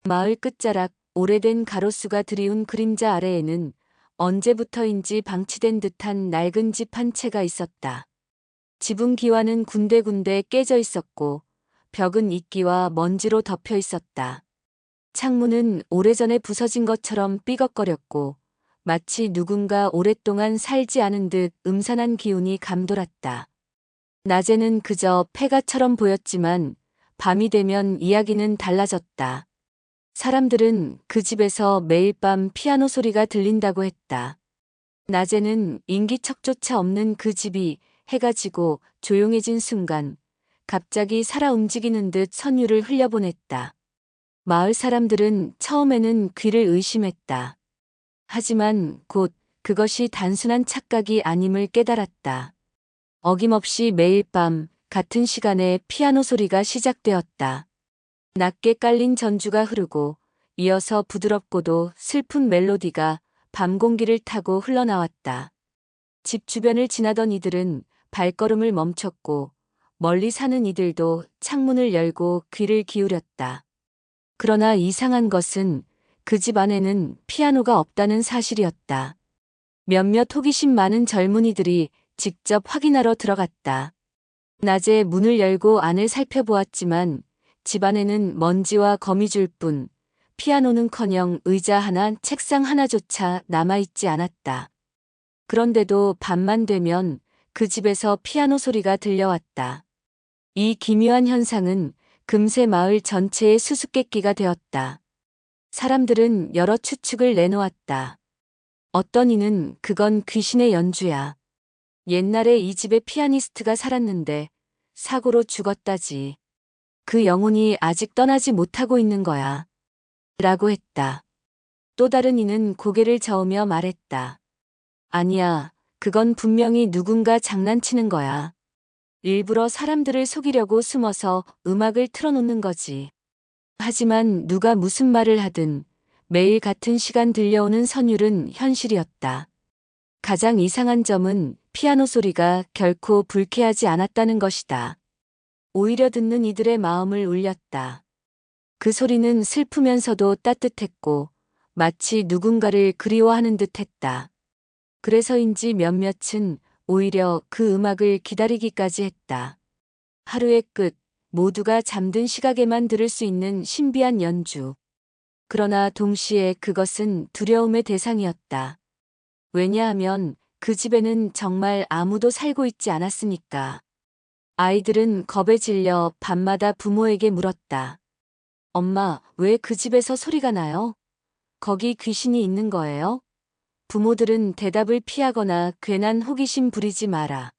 마을 끝자락 오래된 가로수가 드리운 그림자 아래에는 언제부터인지 방치된 듯한 낡은 집 한 채가 있었다. 지붕 기와는 군데군데 깨져 있었고 벽은 이끼와 먼지로 덮여 있었다. 창문은 오래전에 부서진 것처럼 삐걱거렸고 마치 누군가 오랫동안 살지 않은 듯 음산한 기운이 감돌았다. 낮에는 그저 폐가처럼 보였지만 밤이 되면 이야기는 달라졌다. 사람들은 그 집에서 매일 밤 피아노 소리가 들린다고 했다. 낮에는 인기척조차 없는 그 집이 해가 지고 조용해진 순간 갑자기 살아 움직이는 듯 선율을 흘려보냈다. 마을 사람들은 처음에는 귀를 의심했다. 하지만 곧 그것이 단순한 착각이 아님을 깨달았다. 어김없이 매일 밤 같은 시간에 피아노 소리가 시작되었다. 낮게 깔린 전주가 흐르고 이어서 부드럽고도 슬픈 멜로디가 밤 공기를 타고 흘러나왔다. 집 주변을 지나던 이들은 발걸음을 멈췄고 멀리 사는 이들도 창문을 열고 귀를 기울였다. 그러나 이상한 것은 그 집 안에는 피아노가 없다는 사실이었다. 몇몇 호기심 많은 젊은이들이 직접 확인하러 들어갔다. 낮에 문을 열고 안을 살펴보았지만 집 안에는 먼지와 거미줄 뿐 피아노는커녕 의자 하나, 책상 하나조차 남아있지 않았다. 그런데도 밤만 되면 그 집에서 피아노 소리가 들려왔다. 이 기묘한 현상은 금세 마을 전체의 수수께끼가 되었다. 사람들은 여러 추측을 내놓았다. 어떤 이는 그건 귀신의 연주야. 옛날에 이 집에 피아니스트가 살았는데 사고로 죽었다지. 그 영혼이 아직 떠나지 못하고 있는 거야. 라고 했다. 또 다른 이는 고개를 저으며 말했다. 아니야, 그건 분명히 누군가 장난치는 거야. 일부러 사람들을 속이려고 숨어서 음악을 틀어놓는 거지. 하지만 누가 무슨 말을 하든 매일 같은 시간 들려오는 선율은 현실이었다. 가장 이상한 점은 피아노 소리가 결코 불쾌하지 않았다는 것이다. 오히려 듣는 이들의 마음을 울렸다. 그 소리는 슬프면서도 따뜻했고 마치 누군가를 그리워하는 듯했다. 그래서인지 몇몇은 오히려 그 음악을 기다리기까지 했다. 하루의 끝, 모두가 잠든 시각에만 들을 수 있는 신비한 연주. 그러나 동시에 그것은 두려움의 대상이었다. 왜냐하면 그 집에는 정말 아무도 살고 있지 않았으니까. 아이들은 겁에 질려 밤마다 부모에게 물었다. 엄마, 왜 그 집에서 소리가 나요? 거기 귀신이 있는 거예요? 부모들은 대답을 피하거나 괜한 호기심 부리지 마라.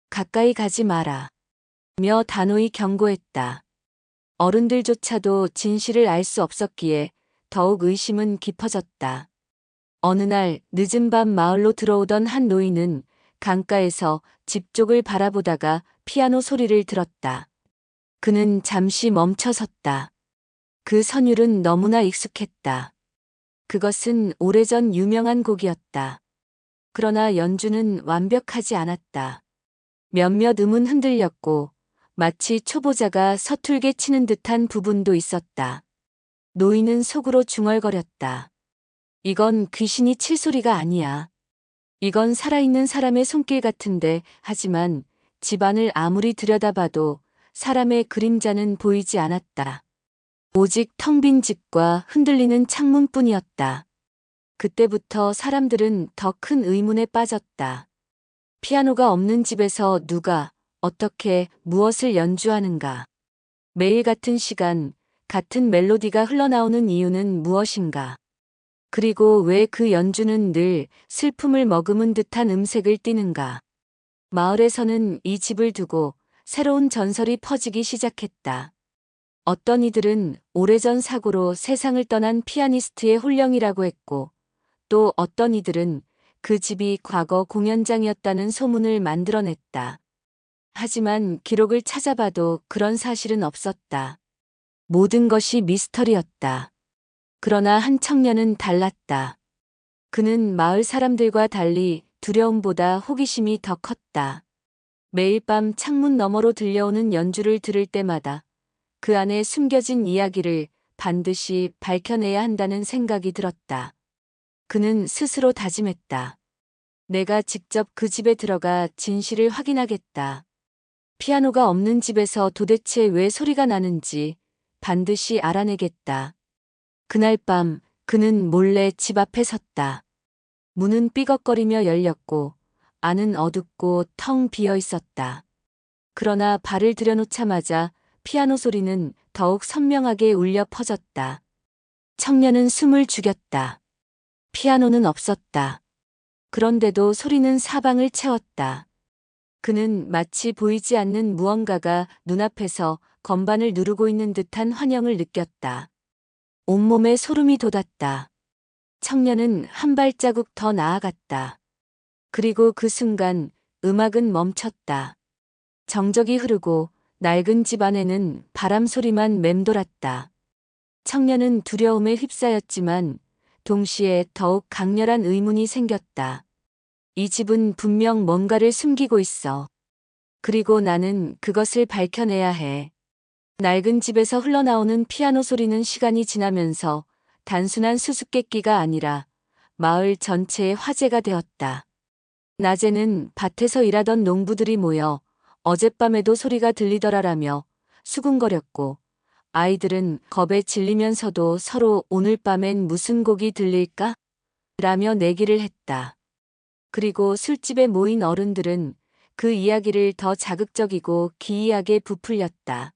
가까이 가지 마라. 며 단호히 경고했다. 어른들조차도 진실을 알 수 없었기에 더욱 의심은 깊어졌다. 어느 날 늦은 밤 마을로 들어오던 한 노인은 강가에서 집 쪽을 바라보다가 피아노 소리를 들었다. 그는 잠시 멈춰 섰다. 그 선율은 너무나 익숙했다. 그것은 오래전 유명한 곡이었다. 그러나 연주는 완벽하지 않았다. 몇몇 음은 흔들렸고 마치 초보자가 서툴게 치는 듯한 부분도 있었다. 노인은 속으로 중얼거렸다. 이건 귀신이 칠 소리가 아니야. 이건 살아있는 사람의 손길 같은데 하지만 집안을 아무리 들여다봐도 사람의 그림자는 보이지 않았다. 오직 텅 빈 집과 흔들리는 창문뿐이었다. 그때부터 사람들은 더 큰 의문에 빠졌다. 피아노가 없는 집에서 누가, 어떻게, 무엇을 연주하는가? 매일 같은 시간, 같은 멜로디가 흘러나오는 이유는 무엇인가? 그리고 왜 그 연주는 늘 슬픔을 머금은 듯한 음색을 띠는가? 마을에서는 이 집을 두고 새로운 전설이 퍼지기 시작했다. 어떤 이들은 오래전 사고로 세상을 떠난 피아니스트의 혼령이라고 했고, 또 어떤 이들은 그 집이 과거 공연장이었다는 소문을 만들어냈다. 하지만 기록을 찾아봐도 그런 사실은 없었다. 모든 것이 미스터리였다. 그러나 한 청년은 달랐다. 그는 마을 사람들과 달리 두려움보다 호기심이 더 컸다. 매일 밤 창문 너머로 들려오는 연주를 들을 때마다 그 안에 숨겨진 이야기를 반드시 밝혀내야 한다는 생각이 들었다. 그는 스스로 다짐했다. 내가 직접 그 집에 들어가 진실을 확인하겠다. 피아노가 없는 집에서 도대체 왜 소리가 나는지 반드시 알아내겠다. 그날 밤 그는 몰래 집 앞에 섰다. 문은 삐걱거리며 열렸고 안은 어둡고 텅 비어 있었다. 그러나 발을 들여놓자마자 피아노 소리는 더욱 선명하게 울려 퍼졌다. 청년은 숨을 죽였다. 피아노는 없었다. 그런데도 소리는 사방을 채웠다. 그는 마치 보이지 않는 무언가가 눈앞에서 건반을 누르고 있는 듯한 환영을 느꼈다. 온몸에 소름이 돋았다. 청년은 한 발자국 더 나아갔다. 그리고 그 순간 음악은 멈췄다. 정적이 흐르고 낡은 집 안에는 바람 소리만 맴돌았다. 청년은 두려움에 휩싸였지만 동시에 더욱 강렬한 의문이 생겼다. 이 집은 분명 뭔가를 숨기고 있어. 그리고 나는 그것을 밝혀내야 해. 낡은 집에서 흘러나오는 피아노 소리는 시간이 지나면서 단순한 수수께끼가 아니라 마을 전체의 화제가 되었다. 낮에는 밭에서 일하던 농부들이 모여 어젯밤에도 소리가 들리더라라며 수군거렸고, 아이들은 겁에 질리면서도 서로 오늘 밤엔 무슨 곡이 들릴까? 라며 내기를 했다. 그리고 술집에 모인 어른들은 그 이야기를 더 자극적이고 기이하게 부풀렸다.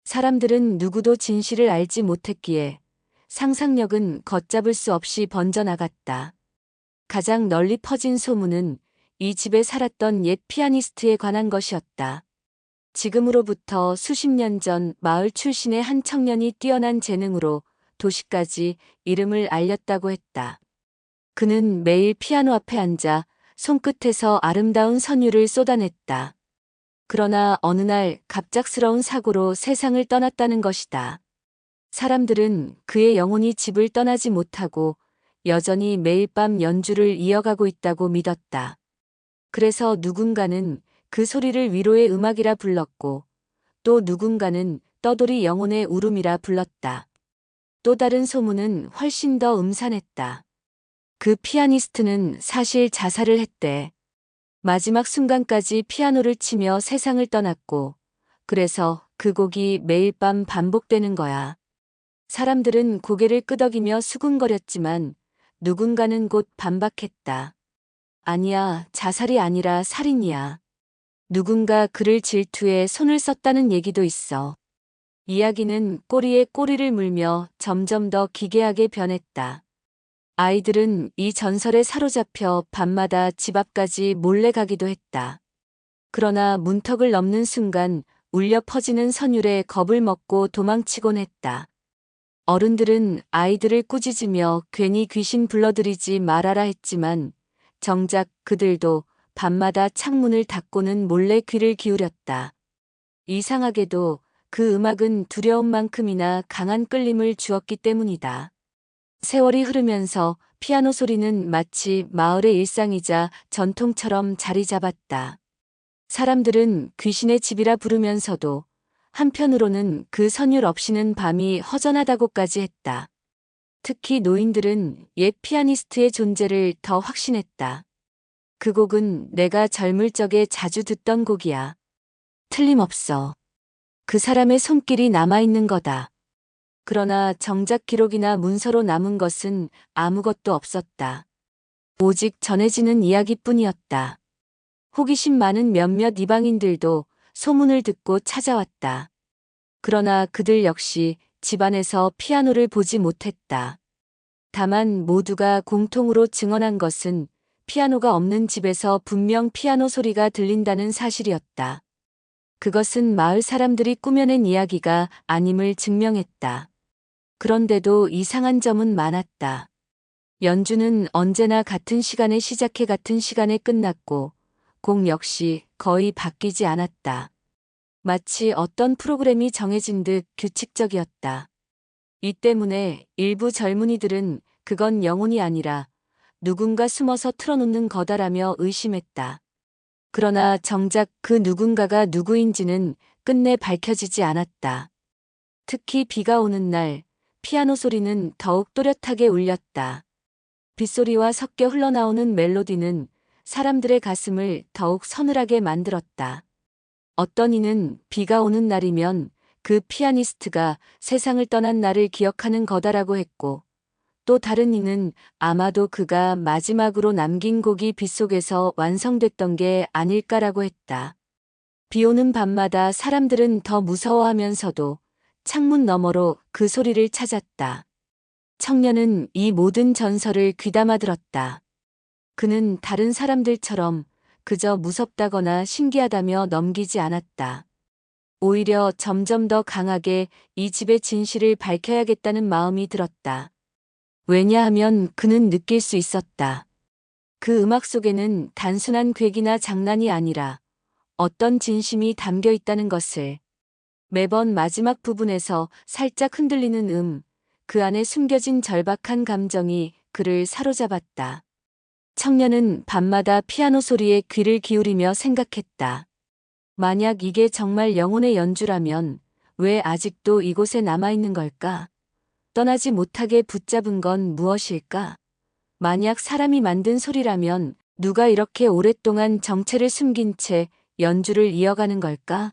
사람들은 누구도 진실을 알지 못했기에 상상력은 걷잡을 수 없이 번져나갔다. 가장 널리 퍼진 소문은 이 집에 살았던 옛 피아니스트에 관한 것이었다. 지금으로부터 수십 년 전 마을 출신의 한 청년이 뛰어난 재능으로 도시까지 이름을 알렸다고 했다. 그는 매일 피아노 앞에 앉아 손끝에서 아름다운 선율을 쏟아냈다. 그러나 어느 날 갑작스러운 사고로 세상을 떠났다는 것이다. 사람들은 그의 영혼이 집을 떠나지 못하고 여전히 매일 밤 연주를 이어가고 있다고 믿었다. 그래서 누군가는 그 소리를 위로의 음악이라 불렀고, 또 누군가는 떠돌이 영혼의 울음이라 불렀다. 또 다른 소문은 훨씬 더 음산했다. 그 피아니스트는 사실 자살을 했대. 마지막 순간까지 피아노를 치며 세상을 떠났고, 그래서 그 곡이 매일 밤 반복되는 거야. 사람들은 고개를 끄덕이며 수군거렸지만 누군가는 곧 반박했다. 아니야, 자살이 아니라 살인이야. 누군가 그를 질투해 손을 썼다는 얘기도 있어. 이야기는 꼬리에 꼬리를 물며 점점 더 기괴하게 변했다. 아이들은 이 전설에 사로잡혀 밤마다 집 앞까지 몰래 가기도 했다. 그러나 문턱을 넘는 순간 울려 퍼지는 선율에 겁을 먹고 도망치곤 했다. 어른들은 아이들을 꾸짖으며 괜히 귀신 불러들이지 말아라 했지만 정작 그들도 밤마다 창문을 닫고는 몰래 귀를 기울였다. 이상하게도 그 음악은 두려움만큼이나 강한 끌림을 주었기 때문이다. 세월이 흐르면서 피아노 소리는 마치 마을의 일상이자 전통처럼 자리 잡았다. 사람들은 귀신의 집이라 부르면서도 한편으로는 그 선율 없이는 밤이 허전하다고까지 했다. 특히 노인들은 옛 피아니스트의 존재를 더 확신했다. 그 곡은 내가 젊을 적에 자주 듣던 곡이야. 틀림없어. 그 사람의 손길이 남아있는 거다. 그러나 정작 기록이나 문서로 남은 것은 아무것도 없었다. 오직 전해지는 이야기뿐이었다. 호기심 많은 몇몇 이방인들도 소문을 듣고 찾아왔다. 그러나 그들 역시 집안에서 피아노를 보지 못했다. 다만 모두가 공통으로 증언한 것은 피아노가 없는 집에서 분명 피아노 소리가 들린다는 사실이었다. 그것은 마을 사람들이 꾸며낸 이야기가 아님을 증명했다. 그런데도 이상한 점은 많았다. 연주는 언제나 같은 시간에 시작해 같은 시간에 끝났고, 곡 역시 거의 바뀌지 않았다. 마치 어떤 프로그램이 정해진 듯 규칙적이었다. 이 때문에 일부 젊은이들은 그건 영혼이 아니라 누군가 숨어서 틀어놓는 거다라며 의심했다. 그러나 정작 그 누군가가 누구인지는 끝내 밝혀지지 않았다. 특히 비가 오는 날, 피아노 소리는 더욱 또렷하게 울렸다. 빗소리와 섞여 흘러나오는 멜로디는 사람들의 가슴을 더욱 서늘하게 만들었다. 어떤 이는 비가 오는 날이면 그 피아니스트가 세상을 떠난 날을 기억하는 거다라고 했고, 또 다른 이는 아마도 그가 마지막으로 남긴 곡이 빗속에서 완성됐던 게 아닐까라고 했다. 비 오는 밤마다 사람들은 더 무서워하면서도 창문 너머로 그 소리를 찾았다. 청년은 이 모든 전설을 귀담아 들었다. 그는 다른 사람들처럼 그저 무섭다거나 신기하다며 넘기지 않았다. 오히려 점점 더 강하게 이 집의 진실을 밝혀야겠다는 마음이 들었다. 왜냐하면 그는 느낄 수 있었다. 그 음악 속에는 단순한 괴기나 장난이 아니라 어떤 진심이 담겨 있다는 것을. 매번 마지막 부분에서 살짝 흔들리는 그 안에 숨겨진 절박한 감정이 그를 사로잡았다. 청년은 밤마다 피아노 소리에 귀를 기울이며 생각했다. 만약 이게 정말 영혼의 연주라면 왜 아직도 이곳에 남아있는 걸까? 떠나지 못하게 붙잡은 건 무엇일까? 만약 사람이 만든 소리라면 누가 이렇게 오랫동안 정체를 숨긴 채 연주를 이어가는 걸까?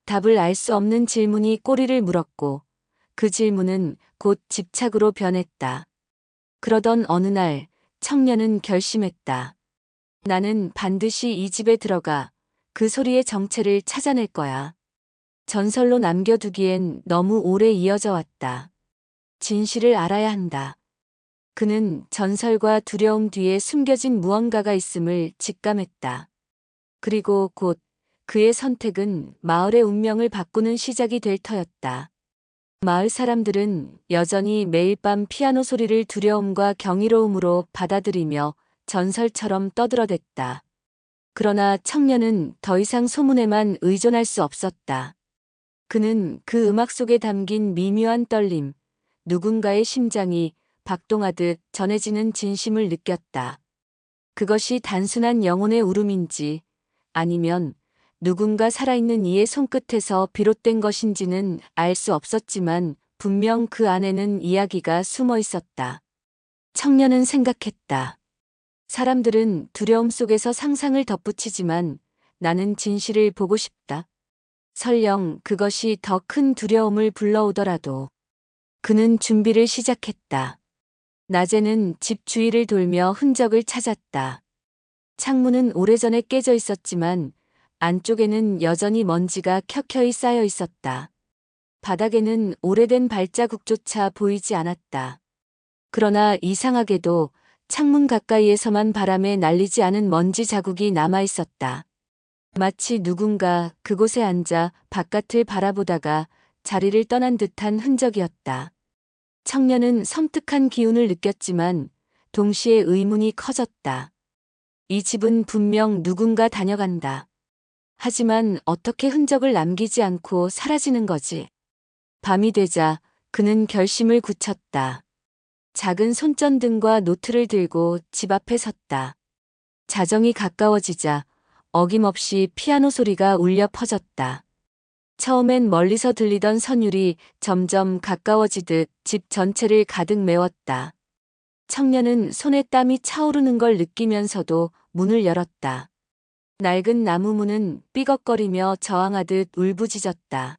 답을 알 수 없는 질문이 꼬리를 물었고 그 질문은 곧 집착으로 변했다. 그러던 어느 날 청년은 결심했다. 나는 반드시 이 집에 들어가 그 소리의 정체를 찾아낼 거야. 전설로 남겨두기엔 너무 오래 이어져 왔다. 진실을 알아야 한다. 그는 전설과 두려움 뒤에 숨겨진 무언가가 있음을 직감했다. 그리고 곧 그의 선택은 마을의 운명을 바꾸는 시작이 될 터였다. 마을 사람들은 여전히 매일 밤 피아노 소리를 두려움과 경이로움으로 받아들이며 전설처럼 떠들어댔다. 그러나 청년은 더 이상 소문에만 의존할 수 없었다. 그는 그 음악 속에 담긴 미묘한 떨림, 누군가의 심장이 박동하듯 전해지는 진심을 느꼈다. 그것이 단순한 영혼의 울음인지 아니면 누군가 살아있는 이의 손끝에서 비롯된 것인지는 알 수 없었지만 분명 그 안에는 이야기가 숨어 있었다. 청년은 생각했다. 사람들은 두려움 속에서 상상을 덧붙이지만 나는 진실을 보고 싶다. 설령 그것이 더 큰 두려움을 불러오더라도. 그는 준비를 시작했다. 낮에는 집 주위를 돌며 흔적을 찾았다. 창문은 오래전에 깨져 있었지만 안쪽에는 여전히 먼지가 켜켜이 쌓여 있었다. 바닥에는 오래된 발자국조차 보이지 않았다. 그러나 이상하게도 창문 가까이에서만 바람에 날리지 않은 먼지 자국이 남아 있었다. 마치 누군가 그곳에 앉아 바깥을 바라보다가 자리를 떠난 듯한 흔적이었다. 청년은 섬뜩한 기운을 느꼈지만 동시에 의문이 커졌다. 이 집은 분명 누군가 다녀간다. 하지만 어떻게 흔적을 남기지 않고 사라지는 거지? 밤이 되자 그는 결심을 굳혔다. 작은 손전등과 노트를 들고 집 앞에 섰다. 자정이 가까워지자 어김없이 피아노 소리가 울려 퍼졌다. 처음엔 멀리서 들리던 선율이 점점 가까워지듯 집 전체를 가득 메웠다. 청년은 손에 땀이 차오르는 걸 느끼면서도 문을 열었다. 낡은 나무 문은 삐걱거리며 저항하듯 울부짖었다.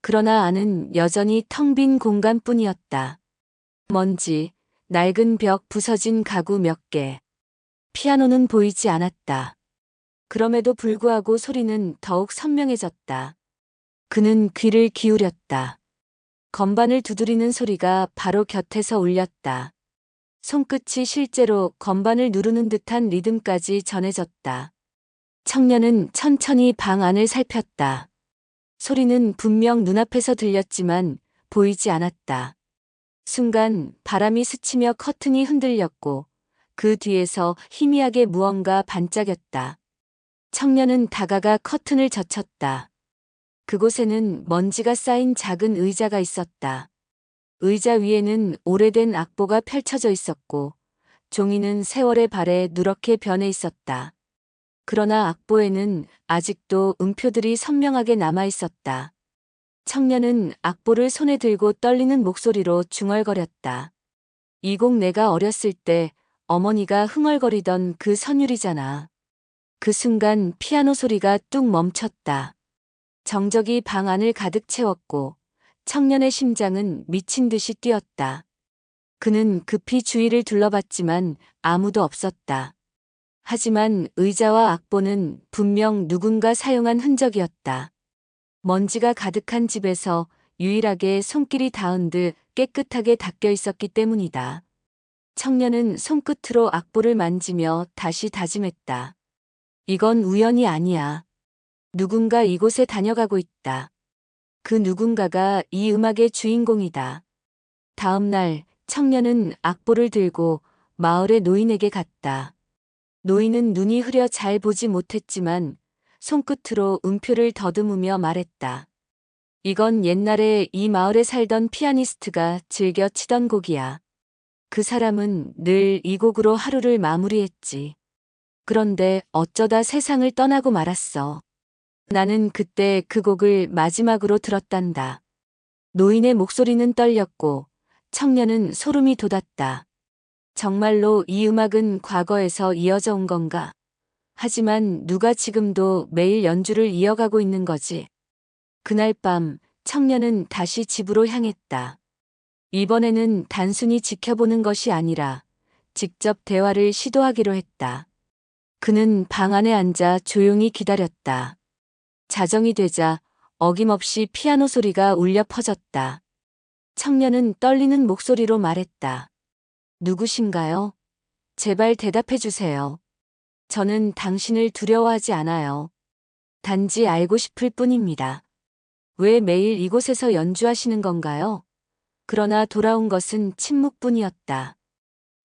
그러나 안은 여전히 텅 빈 공간뿐이었다. 먼지, 낡은 벽, 부서진 가구 몇 개. 피아노는 보이지 않았다. 그럼에도 불구하고 소리는 더욱 선명해졌다. 그는 귀를 기울였다. 건반을 두드리는 소리가 바로 곁에서 울렸다. 손끝이 실제로 건반을 누르는 듯한 리듬까지 전해졌다. 청년은 천천히 방 안을 살폈다. 소리는 분명 눈앞에서 들렸지만 보이지 않았다. 순간 바람이 스치며 커튼이 흔들렸고 그 뒤에서 희미하게 무언가 반짝였다. 청년은 다가가 커튼을 젖혔다. 그곳에는 먼지가 쌓인 작은 의자가 있었다. 의자 위에는 오래된 악보가 펼쳐져 있었고 종이는 세월의 발에 누렇게 변해 있었다. 그러나 악보에는 아직도 음표들이 선명하게 남아 있었다. 청년은 악보를 손에 들고 떨리는 목소리로 중얼거렸다. 이 곡 내가 어렸을 때 어머니가 흥얼거리던 그 선율이잖아. 그 순간 피아노 소리가 뚝 멈췄다. 정적이 방 안을 가득 채웠고 청년의 심장은 미친 듯이 뛰었다. 그는 급히 주위를 둘러봤지만 아무도 없었다. 하지만 의자와 악보는 분명 누군가 사용한 흔적이었다. 먼지가 가득한 집에서 유일하게 손길이 닿은 듯 깨끗하게 닦여 있었기 때문이다. 청년은 손끝으로 악보를 만지며 다시 다짐했다. 이건 우연이 아니야. 누군가 이곳에 다녀가고 있다. 그 누군가가 이 음악의 주인공이다. 다음 날 청년은 악보를 들고 마을의 노인에게 갔다. 노인은 눈이 흐려 잘 보지 못했지만 손끝으로 음표를 더듬으며 말했다. 이건 옛날에 이 마을에 살던 피아니스트가 즐겨 치던 곡이야. 그 사람은 늘 이 곡으로 하루를 마무리했지. 그런데 어쩌다 세상을 떠나고 말았어. 나는 그때 그 곡을 마지막으로 들었단다. 노인의 목소리는 떨렸고 청년은 소름이 돋았다. 정말로 이 음악은 과거에서 이어져 온 건가? 하지만 누가 지금도 매일 연주를 이어가고 있는 거지? 그날 밤 청년은 다시 집으로 향했다. 이번에는 단순히 지켜보는 것이 아니라 직접 대화를 시도하기로 했다. 그는 방 안에 앉아 조용히 기다렸다. 자정이 되자 어김없이 피아노 소리가 울려 퍼졌다. 청년은 떨리는 목소리로 말했다. 누구신가요? 제발 대답해 주세요. 저는 당신을 두려워하지 않아요. 단지 알고 싶을 뿐입니다. 왜 매일 이곳에서 연주하시는 건가요? 그러나 돌아온 것은 침묵뿐이었다.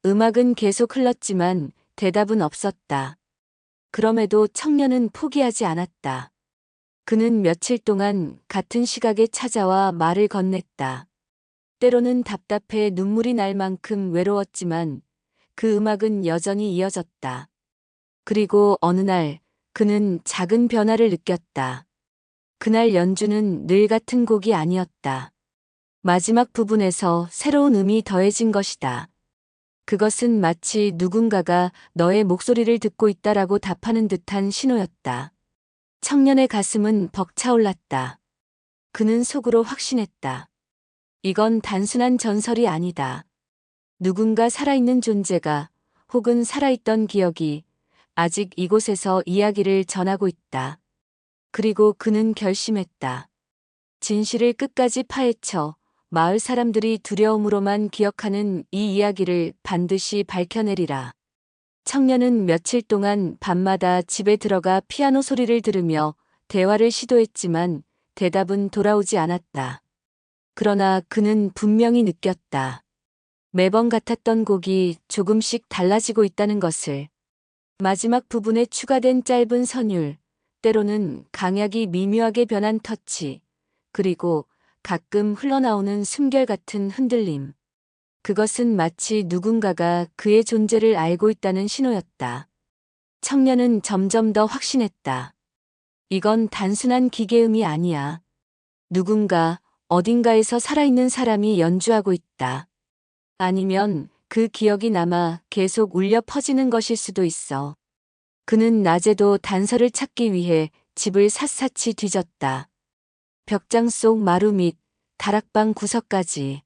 음악은 계속 흘렀지만 대답은 없었다. 그럼에도 청년은 포기하지 않았다. 그는 며칠 동안 같은 시각에 찾아와 말을 건넸다. 때로는 답답해 눈물이 날 만큼 외로웠지만 그 음악은 여전히 이어졌다. 그리고 어느 날 그는 작은 변화를 느꼈다. 그날 연주는 늘 같은 곡이 아니었다. 마지막 부분에서 새로운 음이 더해진 것이다. 그것은 마치 누군가가 너의 목소리를 듣고 있다라고 답하는 듯한 신호였다. 청년의 가슴은 벅차올랐다. 그는 속으로 확신했다. 이건 단순한 전설이 아니다. 누군가 살아있는 존재가 혹은 살아있던 기억이 아직 이곳에서 이야기를 전하고 있다. 그리고 그는 결심했다. 진실을 끝까지 파헤쳐 마을 사람들이 두려움으로만 기억하는 이 이야기를 반드시 밝혀내리라. 청년은 며칠 동안 밤마다 집에 들어가 피아노 소리를 들으며 대화를 시도했지만 대답은 돌아오지 않았다. 그러나 그는 분명히 느꼈다. 매번 같았던 곡이 조금씩 달라지고 있다는 것을. 마지막 부분에 추가된 짧은 선율, 때로는 강약이 미묘하게 변한 터치, 그리고 가끔 흘러나오는 숨결 같은 흔들림. 그것은 마치 누군가가 그의 존재를 알고 있다는 신호였다. 청년은 점점 더 확신했다. 이건 단순한 기계음이 아니야. 누군가 어딘가에서 살아있는 사람이 연주하고 있다. 아니면 그 기억이 남아 계속 울려 퍼지는 것일 수도 있어. 그는 낮에도 단서를 찾기 위해 집을 샅샅이 뒤졌다. 벽장 속 마루 및 다락방 구석까지.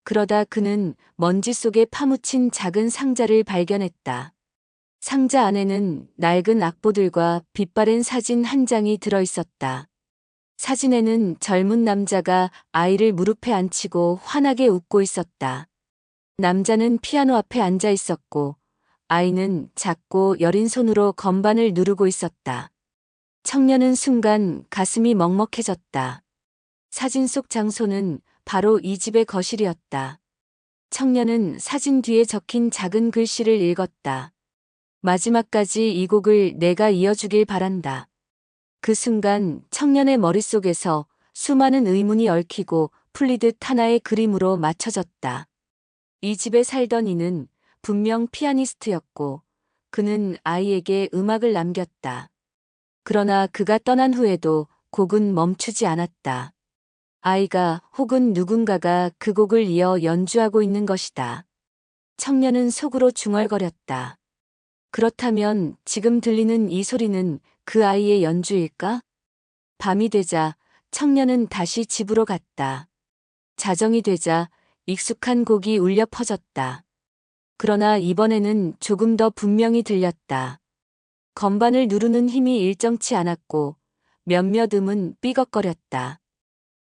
그러다 그는 먼지 속에 파묻힌 작은 상자를 발견했다. 상자 안에는 낡은 악보들과 빛바랜 사진 한 장이 들어 있었다. 사진에는 젊은 남자가 아이를 무릎에 앉히고 환하게 웃고 있었다. 남자는 피아노 앞에 앉아 있었고 아이는 작고 여린 손으로 건반을 누르고 있었다. 청년은 순간 가슴이 먹먹해졌다. 사진 속 장소는 바로 이 집의 거실이었다. 청년은 사진 뒤에 적힌 작은 글씨를 읽었다. 마지막까지 이 곡을 내가 이어주길 바란다. 그 순간 청년의 머릿속에서 수많은 의문이 얽히고 풀리듯 하나의 그림으로 맞춰졌다. 이 집에 살던 이는 분명 피아니스트였고 그는 아이에게 음악을 남겼다. 그러나 그가 떠난 후에도 곡은 멈추지 않았다. 아이가 혹은 누군가가 그 곡을 이어 연주하고 있는 것이다. 청년은 속으로 중얼거렸다. 그렇다면 지금 들리는 이 소리는 그 아이의 연주일까? 밤이 되자 청년은 다시 집으로 갔다. 자정이 되자 익숙한 곡이 울려 퍼졌다. 그러나 이번에는 조금 더 분명히 들렸다. 건반을 누르는 힘이 일정치 않았고 몇몇 음은 삐걱거렸다.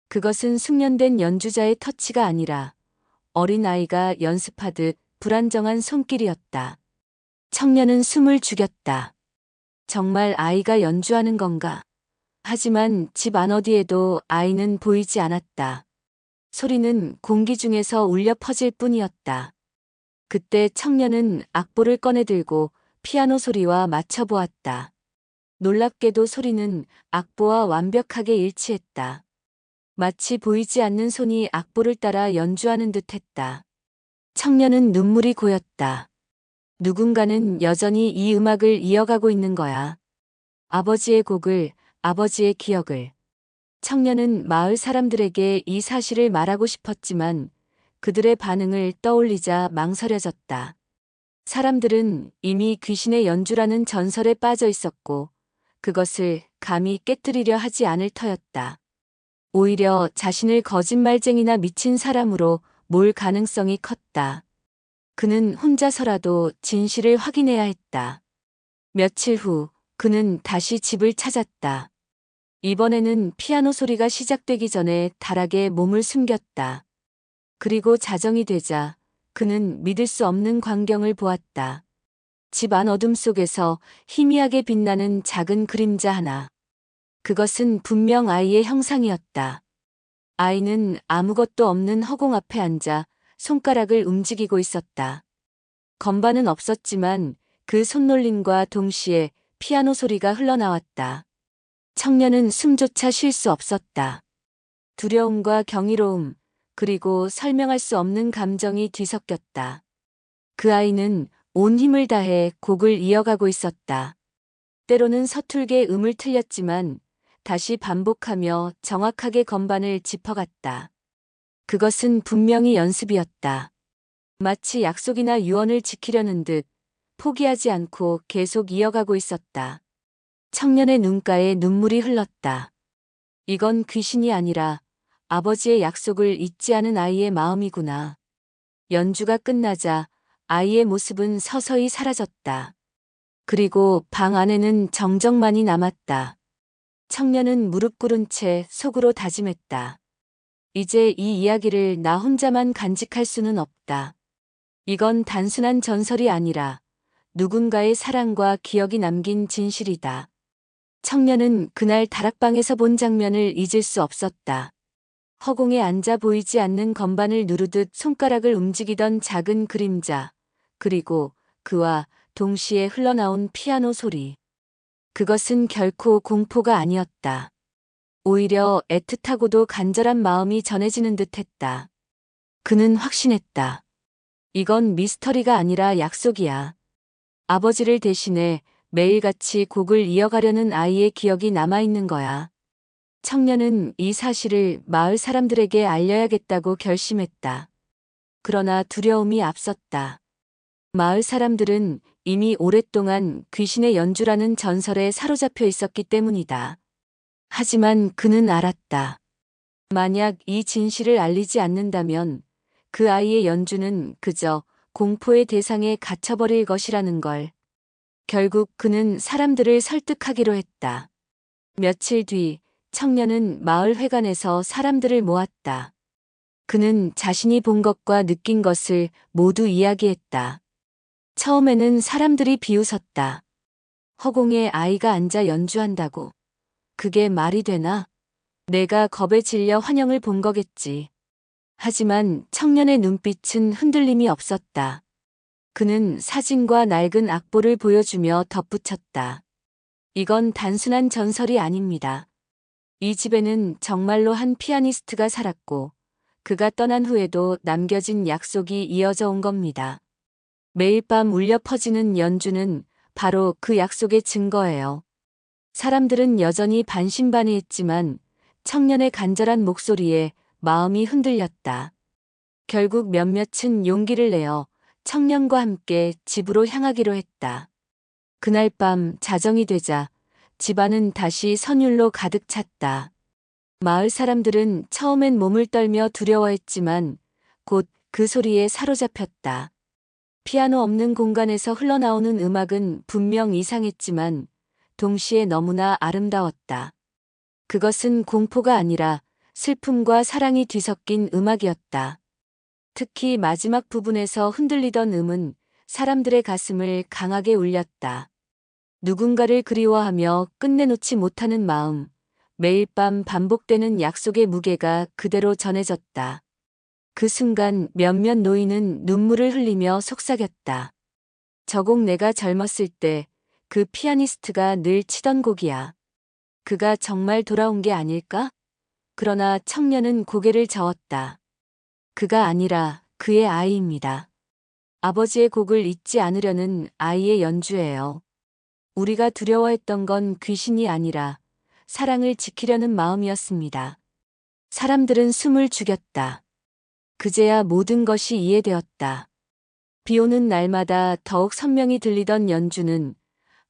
그것은 숙련된 연주자의 터치가 아니라 어린 아이가 연습하듯 불안정한 손길이었다. 청년은 숨을 죽였다. 정말 아이가 연주하는 건가? 하지만 집 안 어디에도 아이는 보이지 않았다. 소리는 공기 중에서 울려 퍼질 뿐이었다. 그때 청년은 악보를 꺼내들고 피아노 소리와 맞춰보았다. 놀랍게도 소리는 악보와 완벽하게 일치했다. 마치 보이지 않는 손이 악보를 따라 연주하는 듯 했다. 청년은 눈물이 고였다. 누군가는 여전히 이 음악을 이어가고 있는 거야. 아버지의 곡을, 아버지의 기억을. 청년은 마을 사람들에게 이 사실을 말하고 싶었지만 그들의 반응을 떠올리자 망설여졌다. 사람들은 이미 귀신의 연주라는 전설에 빠져 있었고 그것을 감히 깨뜨리려 하지 않을 터였다. 오히려 자신을 거짓말쟁이나 미친 사람으로 몰 가능성이 컸다. 그는 혼자서라도 진실을 확인해야 했다. 며칠 후 그는 다시 집을 찾았다. 이번에는 피아노 소리가 시작되기 전에 다락에 몸을 숨겼다. 그리고 자정이 되자 그는 믿을 수 없는 광경을 보았다. 집 안 어둠 속에서 희미하게 빛나는 작은 그림자 하나. 그것은 분명 아이의 형상이었다. 아이는 아무것도 없는 허공 앞에 앉아 손가락을 움직이고 있었다. 건반은 없었지만 그 손놀림과 동시에 피아노 소리가 흘러나왔다. 청년은 숨조차 쉴 수 없었다. 두려움과 경이로움, 그리고 설명할 수 없는 감정이 뒤섞였다. 그 아이는 온 힘을 다해 곡을 이어가고 있었다. 때로는 서툴게 음을 틀렸지만 다시 반복하며 정확하게 건반을 짚어갔다. 그것은 분명히 연습이었다. 마치 약속이나 유언을 지키려는 듯 포기하지 않고 계속 이어가고 있었다. 청년의 눈가에 눈물이 흘렀다. 이건 귀신이 아니라 아버지의 약속을 잊지 않은 아이의 마음이구나. 연주가 끝나자 아이의 모습은 서서히 사라졌다. 그리고 방 안에는 정적만이 남았다. 청년은 무릎 꿇은 채 속으로 다짐했다. 이제 이 이야기를 나 혼자만 간직할 수는 없다. 이건 단순한 전설이 아니라 누군가의 사랑과 기억이 남긴 진실이다. 청년은 그날 다락방에서 본 장면을 잊을 수 없었다. 허공에 앉아 보이지 않는 건반을 누르듯 손가락을 움직이던 작은 그림자, 그리고 그와 동시에 흘러나온 피아노 소리. 그것은 결코 공포가 아니었다. 오히려 애틋하고도 간절한 마음이 전해지는 듯했다. 그는 확신했다. 이건 미스터리가 아니라 약속이야. 아버지를 대신해 매일같이 곡을 이어가려는 아이의 기억이 남아있는 거야. 청년은 이 사실을 마을 사람들에게 알려야겠다고 결심했다. 그러나 두려움이 앞섰다. 마을 사람들은 이미 오랫동안 귀신의 연주라는 전설에 사로잡혀 있었기 때문이다. 하지만 그는 알았다. 만약 이 진실을 알리지 않는다면 그 아이의 연주는 그저 공포의 대상에 갇혀버릴 것이라는 걸. 결국 그는 사람들을 설득하기로 했다. 며칠 뒤 청년은 마을 회관에서 사람들을 모았다. 그는 자신이 본 것과 느낀 것을 모두 이야기했다. 처음에는 사람들이 비웃었다. 허공에 아이가 앉아 연주한다고. 그게 말이 되나? 내가 겁에 질려 환영을 본 거겠지. 하지만 청년의 눈빛은 흔들림이 없었다. 그는 사진과 낡은 악보를 보여주며 덧붙였다. 이건 단순한 전설이 아닙니다. 이 집에는 정말로 한 피아니스트가 살았고 그가 떠난 후에도 남겨진 약속이 이어져 온 겁니다. 매일 밤 울려 퍼지는 연주는 바로 그 약속의 증거예요. 사람들은 여전히 반신반의했지만 청년의 간절한 목소리에 마음이 흔들렸다. 결국 몇몇은 용기를 내어 청년과 함께 집으로 향하기로 했다. 그날 밤 자정이 되자 집안은 다시 선율로 가득 찼다. 마을 사람들은 처음엔 몸을 떨며 두려워했지만 곧 그 소리에 사로잡혔다. 피아노 없는 공간에서 흘러나오는 음악은 분명 이상했지만 동시에 너무나 아름다웠다. 그것은 공포가 아니라 슬픔과 사랑이 뒤섞인 음악이었다. 특히 마지막 부분에서 흔들리던 음은 사람들의 가슴을 강하게 울렸다. 누군가를 그리워하며 끝내놓지 못하는 마음, 매일 밤 반복되는 약속의 무게가 그대로 전해졌다. 그 순간 몇몇 노인은 눈물을 흘리며 속삭였다. 저 곡 내가 젊었을 때 그 피아니스트가 늘 치던 곡이야. 그가 정말 돌아온 게 아닐까? 그러나 청년은 고개를 저었다. 그가 아니라 그의 아이입니다. 아버지의 곡을 잊지 않으려는 아이의 연주예요. 우리가 두려워했던 건 귀신이 아니라 사랑을 지키려는 마음이었습니다. 사람들은 숨을 죽였다. 그제야 모든 것이 이해되었다. 비 오는 날마다 더욱 선명히 들리던 연주는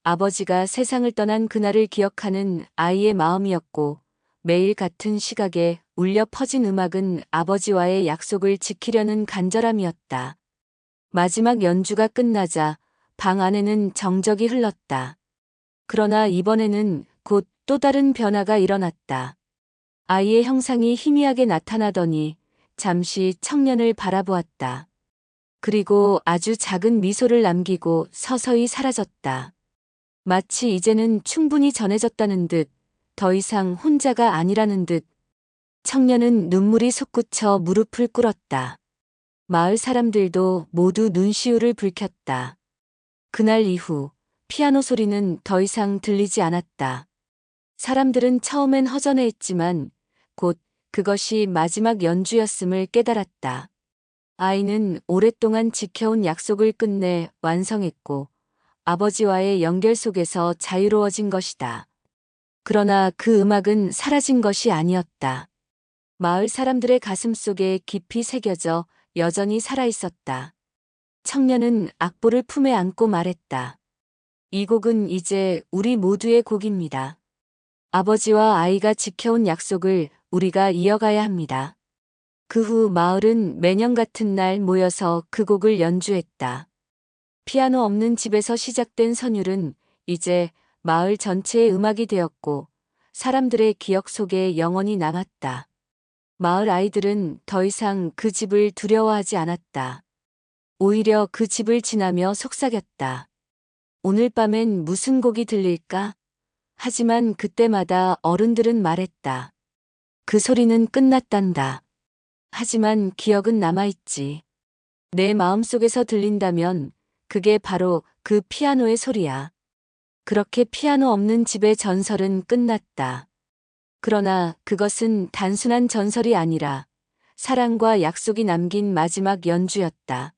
아버지가 세상을 떠난 그날을 기억하는 아이의 마음이었고, 매일 같은 시각에 울려 퍼진 음악은 아버지와의 약속을 지키려는 간절함이었다. 마지막 연주가 끝나자 방 안에는 정적이 흘렀다. 그러나 이번에는 곧 또 다른 변화가 일어났다. 아이의 형상이 희미하게 나타나더니 잠시 청년을 바라보았다. 그리고 아주 작은 미소를 남기고 서서히 사라졌다. 마치 이제는 충분히 전해졌다는 듯, 더 이상 혼자가 아니라는 듯. 청년은 눈물이 솟구쳐 무릎을 꿇었다. 마을 사람들도 모두 눈시울을 붉혔다. 그날 이후 피아노 소리는 더 이상 들리지 않았다. 사람들은 처음엔 허전해했지만 곧 그것이 마지막 연주였음을 깨달았다. 아이는 오랫동안 지켜온 약속을 끝내 완성했고 아버지와의 연결 속에서 자유로워진 것이다. 그러나 그 음악은 사라진 것이 아니었다. 마을 사람들의 가슴 속에 깊이 새겨져 여전히 살아있었다. 청년은 악보를 품에 안고 말했다. 이 곡은 이제 우리 모두의 곡입니다. 아버지와 아이가 지켜온 약속을 우리가 이어가야 합니다. 그 후 마을은 매년 같은 날 모여서 그 곡을 연주했다. 피아노 없는 집에서 시작된 선율은 이제 마을 전체의 음악이 되었고 사람들의 기억 속에 영원히 남았다. 마을 아이들은 더 이상 그 집을 두려워하지 않았다. 오히려 그 집을 지나며 속삭였다. 오늘 밤엔 무슨 곡이 들릴까? 하지만 그때마다 어른들은 말했다. 그 소리는 끝났단다. 하지만 기억은 남아있지. 내 마음속에서 들린다면 그게 바로 그 피아노의 소리야. 그렇게 피아노 없는 집의 전설은 끝났다. 그러나 그것은 단순한 전설이 아니라 사랑과 약속이 남긴 마지막 연주였다.